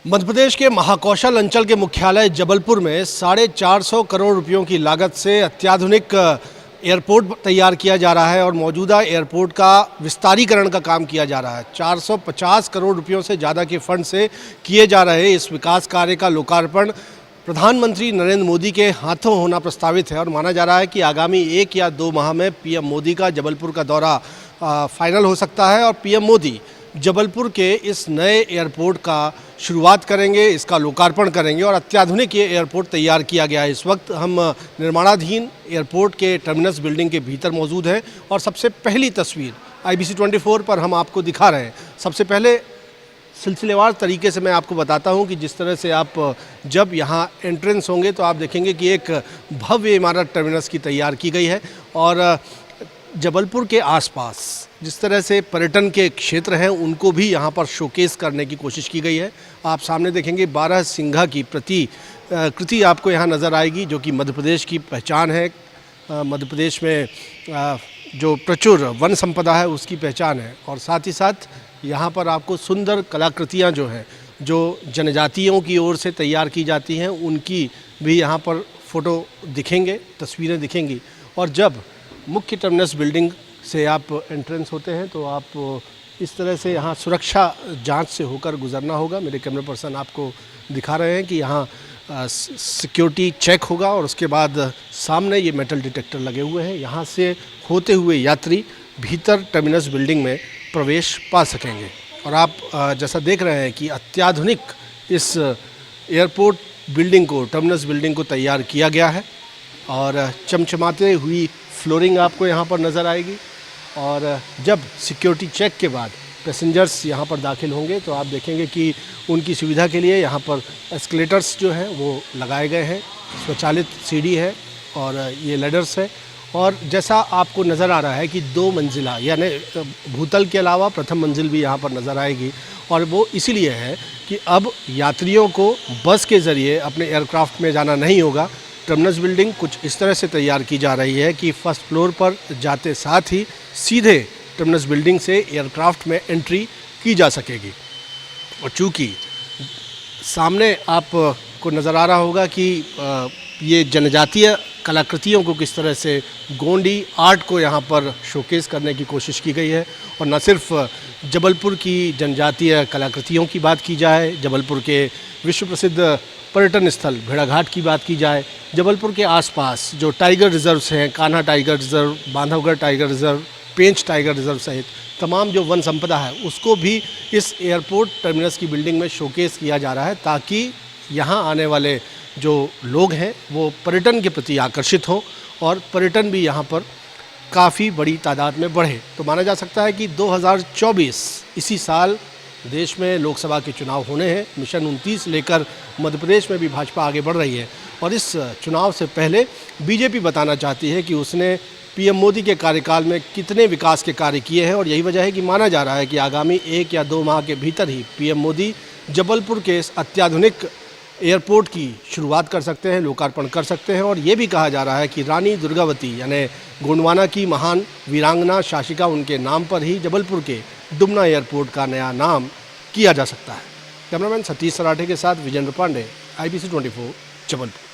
मध्य प्रदेश के महाकौशल अंचल के मुख्यालय जबलपुर में 450 करोड़ रुपयों की लागत से अत्याधुनिक एयरपोर्ट तैयार किया जा रहा है और मौजूदा एयरपोर्ट का विस्तारीकरण का काम किया जा रहा है। 450 करोड़ रुपयों से ज़्यादा के फंड से किए जा रहे इस विकास कार्य का लोकार्पण प्रधानमंत्री नरेंद्र मोदी के हाथों होना प्रस्तावित है और माना जा रहा है कि आगामी 1 या 2 माह में पीएम मोदी का जबलपुर का दौरा फाइनल हो सकता है और पीएम मोदी जबलपुर के इस नए एयरपोर्ट का शुरुआत करेंगे, इसका लोकार्पण करेंगे और अत्याधुनिक ये एयरपोर्ट तैयार किया गया है। इस वक्त हम निर्माणाधीन एयरपोर्ट के टर्मिनस बिल्डिंग के भीतर मौजूद हैं और सबसे पहली तस्वीर IBC 24 पर हम आपको दिखा रहे हैं। सबसे पहले सिलसिलेवार तरीके से मैं आपको बताता हूं कि जिस तरह से आप जब यहां एंट्रेंस होंगे तो आप देखेंगे कि एक भव्य इमारत टर्मिनस की तैयार की गई है और जबलपुर के आसपास जिस तरह से पर्यटन के क्षेत्र हैं उनको भी यहाँ पर शोकेस करने की कोशिश की गई है। आप सामने देखेंगे 12 सिंघा की कृति आपको यहाँ नज़र आएगी जो कि मध्य प्रदेश की पहचान है। मध्य प्रदेश में जो प्रचुर वन संपदा है उसकी पहचान है और साथ ही साथ यहाँ पर आपको सुंदर कलाकृतियाँ जो हैं जो जनजातियों की ओर से तैयार की जाती हैं उनकी भी यहाँ पर फ़ोटो दिखेंगे, तस्वीरें दिखेंगी। और जब मुख्य टर्मिनस बिल्डिंग से आप एंट्रेंस होते हैं तो आप इस तरह से यहाँ सुरक्षा जांच से होकर गुजरना होगा। मेरे कैमरा पर्सन आपको दिखा रहे हैं कि यहाँ सिक्योरिटी चेक होगा और उसके बाद सामने ये मेटल डिटेक्टर लगे हुए हैं। यहाँ से होते हुए यात्री भीतर टर्मिनस बिल्डिंग में प्रवेश पा सकेंगे। और आप जैसा देख रहे हैं कि अत्याधुनिक इस एयरपोर्ट बिल्डिंग को, टर्मिनस बिल्डिंग को तैयार किया गया है और चमचमाते हुई फ्लोरिंग आपको यहाँ पर नज़र आएगी। और जब सिक्योरिटी चेक के बाद पैसेंजर्स यहाँ पर दाखिल होंगे तो आप देखेंगे कि उनकी सुविधा के लिए यहाँ पर एस्केलेटर्स जो हैं वो लगाए गए हैं, स्वचालित सीढ़ी है और ये लैडर्स है। और जैसा आपको नज़र आ रहा है कि 2 मंजिला यानी भूतल के अलावा प्रथम मंजिल भी यहाँ पर नज़र आएगी और वो इसीलिए है कि अब यात्रियों को बस के ज़रिए अपने एयरक्राफ्ट में जाना नहीं होगा। टर्मिनस बिल्डिंग कुछ इस तरह से तैयार की जा रही है कि फर्स्ट फ्लोर पर जाते साथ ही सीधे टर्मिनस बिल्डिंग से एयरक्राफ्ट में एंट्री की जा सकेगी। और चूँकि सामने आपको नज़र आ रहा होगा कि ये जनजातीय कलाकृतियों को किस तरह से गोंडी आर्ट को यहाँ पर शोकेस करने की कोशिश की गई है और न सिर्फ जबलपुर की जनजातीय कलाकृतियों की बात की जाए, जबलपुर के विश्व प्रसिद्ध पर्यटन स्थल भेड़ाघाट की बात की जाए, जबलपुर के आसपास जो टाइगर रिजर्व्स हैं, Kanha tiger reserve, Bandhavgarh tiger reserve, Pench tiger reserve सहित तमाम जो वन संपदा है उसको भी इस एयरपोर्ट टर्मिनस की बिल्डिंग में शोकेस किया जा रहा है ताकि यहाँ आने वाले जो लोग हैं वो पर्यटन के प्रति आकर्षित हों और पर्यटन भी यहाँ पर काफ़ी बड़ी तादाद में बढ़े। तो माना जा सकता है कि 2024 इसी साल देश में लोकसभा के चुनाव होने हैं। मिशन 29 लेकर मध्य प्रदेश में भी भाजपा आगे बढ़ रही है और इस चुनाव से पहले बीजेपी बताना चाहती है कि उसने पीएम मोदी के कार्यकाल में कितने विकास के कार्य किए हैं और यही वजह है कि माना जा रहा है कि आगामी 1 या 2 माह के भीतर ही पीएम मोदी जबलपुर के इस अत्याधुनिक एयरपोर्ट की शुरुआत कर सकते हैं, लोकार्पण कर सकते हैं। और ये भी कहा जा रहा है कि रानी दुर्गावती यानी गोंडवाना की महान वीरांगना शासिका उनके नाम पर ही जबलपुर के डुमना एयरपोर्ट का नया नाम किया जा सकता है। कैमरामैन सतीश सराठे के साथ विजेंद्र पांडे, IBC 24 जबलपुर।